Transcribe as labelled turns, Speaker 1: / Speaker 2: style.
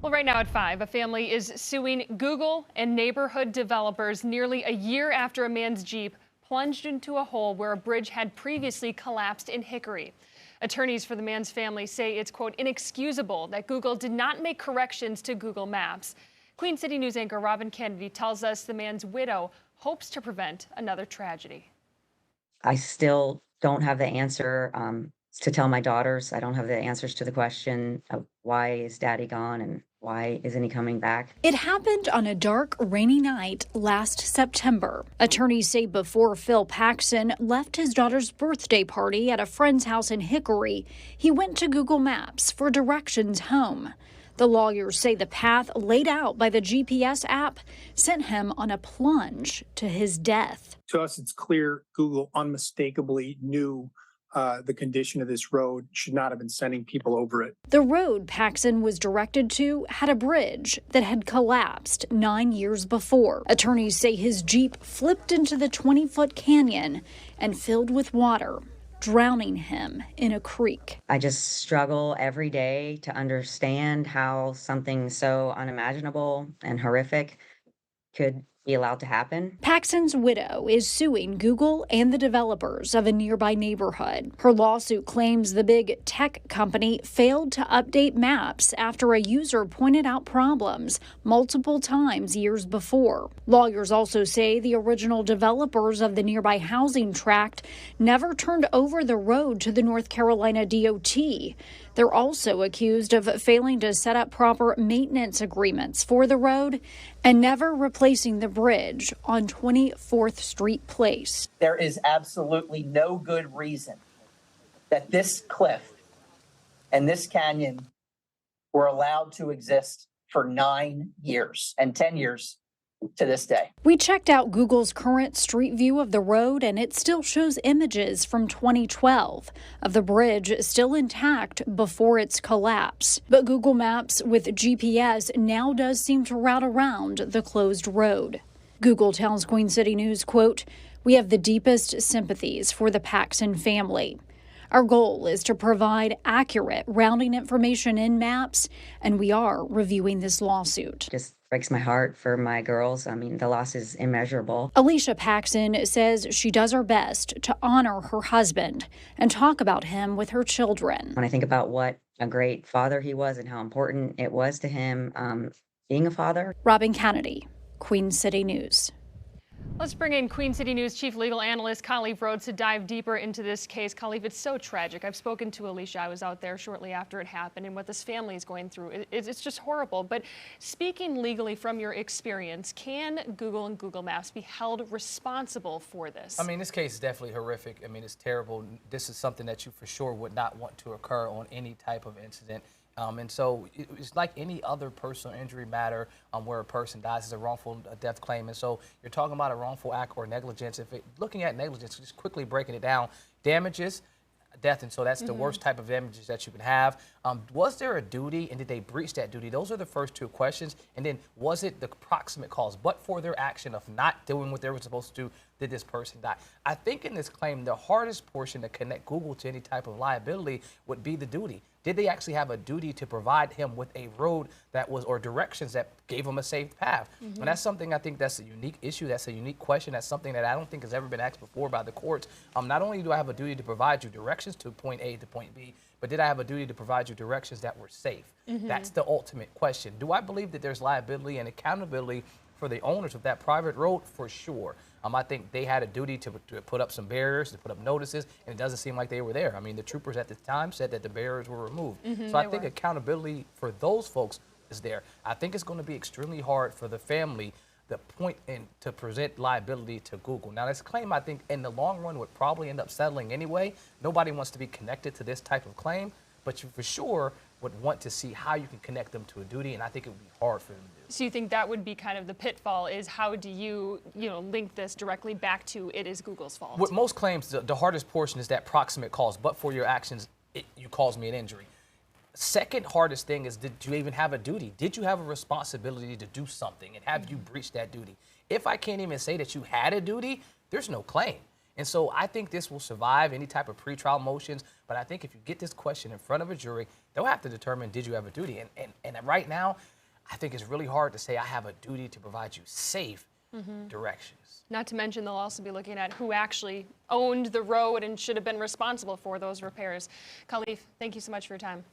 Speaker 1: Well, right now at 5, a family is suing Google and neighborhood developers nearly a year after a man's Jeep plunged into a hole where a bridge had previously collapsed in Hickory. Attorneys for the man's family say it's, quote, inexcusable that Google did not make corrections to Google Maps. Queen City News anchor Robin Kennedy tells us the man's widow hopes to prevent another tragedy.
Speaker 2: I still don't have the answer, to tell my daughters. I don't have the answers to the question of why is daddy gone and why isn't he coming back?
Speaker 3: It happened on a dark, rainy night last September. Attorneys say before Phil Paxson left his daughter's birthday party at a friend's house in Hickory, he went to Google Maps for directions home. The lawyers say the path laid out by the GPS app sent him on a plunge to his death.
Speaker 4: To us, it's clear Google unmistakably knew the condition of this road, should not have been sending people over it.
Speaker 3: The road Paxson was directed to had a bridge that had collapsed 9 years before. Attorneys say his Jeep flipped into the 20-foot canyon and filled with water, drowning him in a creek.
Speaker 2: I just struggle every day to understand how something so unimaginable and horrific could be allowed to happen.
Speaker 3: Paxson's widow is suing Google and the developers of a nearby neighborhood. Her lawsuit claims the big tech company failed to update maps after a user pointed out problems multiple times years before. Lawyers also say the original developers of the nearby housing tract never turned over the road to the North Carolina DOT. They're also accused of failing to set up proper maintenance agreements for the road and never replacing the bridge on 24th Street Place.
Speaker 5: There is absolutely no good reason that this cliff and this canyon were allowed to exist for 9 years and 10 years to this day.
Speaker 3: We checked out Google's current street view of the road, and it still shows images from 2012 of the bridge still intact before its collapse. But Google Maps with GPS now does seem to route around the closed road. Google tells Queen City News, quote, "We have the deepest sympathies for the Paxson family. Our goal is to provide accurate rounding information in maps, and we are reviewing this lawsuit."
Speaker 2: Just breaks my heart for my girls. I mean, the loss is immeasurable.
Speaker 3: Alicia Paxson says she does her best to honor her husband and talk about him with her children.
Speaker 2: When I think about what a great father he was and how important it was to him being a father.
Speaker 3: Robin Kennedy, Queen City News.
Speaker 1: Let's bring in Queen City News Chief Legal Analyst Khalif Rhodes to dive deeper into this case. Khalif, it's so tragic. I've spoken to Alicia. I was out there shortly after it happened, and what this family is going through, it's just horrible. But speaking legally from your experience, can Google and Google Maps be held responsible for this?
Speaker 6: I mean, this case is definitely horrific. I mean, it's terrible. This is something that you for sure would not want to occur on any type of incident. And so it's like any other personal injury matter where a person dies. It's a wrongful death claim. And so you're talking about a wrongful act or negligence. Looking at negligence, just quickly breaking it down, damages, death, and so that's the worst type of damages that you can have. Was there a duty, and did they breach that duty? Those are the first two questions. And then was it the proximate cause? But for their action of not doing what they were supposed to do, did this person die? I think in this claim, the hardest portion to connect Google to any type of liability would be the duty. Did they actually have a duty to provide him with a road that was, or directions that gave him a safe path? And that's something I think that's a unique issue. That's a unique question. That's something that I don't think has ever been asked before by the courts. Not only do I have a duty to provide you directions to point A to point B, but did I have a duty to provide you directions that were safe? That's the ultimate question. Do I believe that there's liability and accountability for the owners of that private road? For sure. I think they had a duty to put up some barriers, to put up notices, and it doesn't seem like they were there. I mean, the troopers at the time said that the barriers were removed. So I think accountability for those folks is there. I think it's going to be extremely hard for the family to point and to present liability to Google. Now, this claim, I think, in the long run would probably end up settling anyway. Nobody wants to be connected to this type of claim, but you for sure would want to see how you can connect them to a duty, and I think it would be hard for them to do.
Speaker 1: So you think that would be kind of the pitfall, is how do you link this directly back to it is Google's fault?
Speaker 6: With most claims, the hardest portion is that proximate cause, but for your actions, you caused me an injury. Second hardest thing is, did you even have a duty? Did you have a responsibility to do something, and have you breached that duty? If I can't even say that you had a duty, there's no claim. And so I think this will survive any type of pretrial motions, But I think if you get this question in front of a jury, they'll have to determine, did you have a duty? And right now, I think it's really hard to say I have a duty to provide you safe directions.
Speaker 1: Not to mention, they'll also be looking at who actually owned the road and should have been responsible for those repairs. Khalif, thank you so much for your time.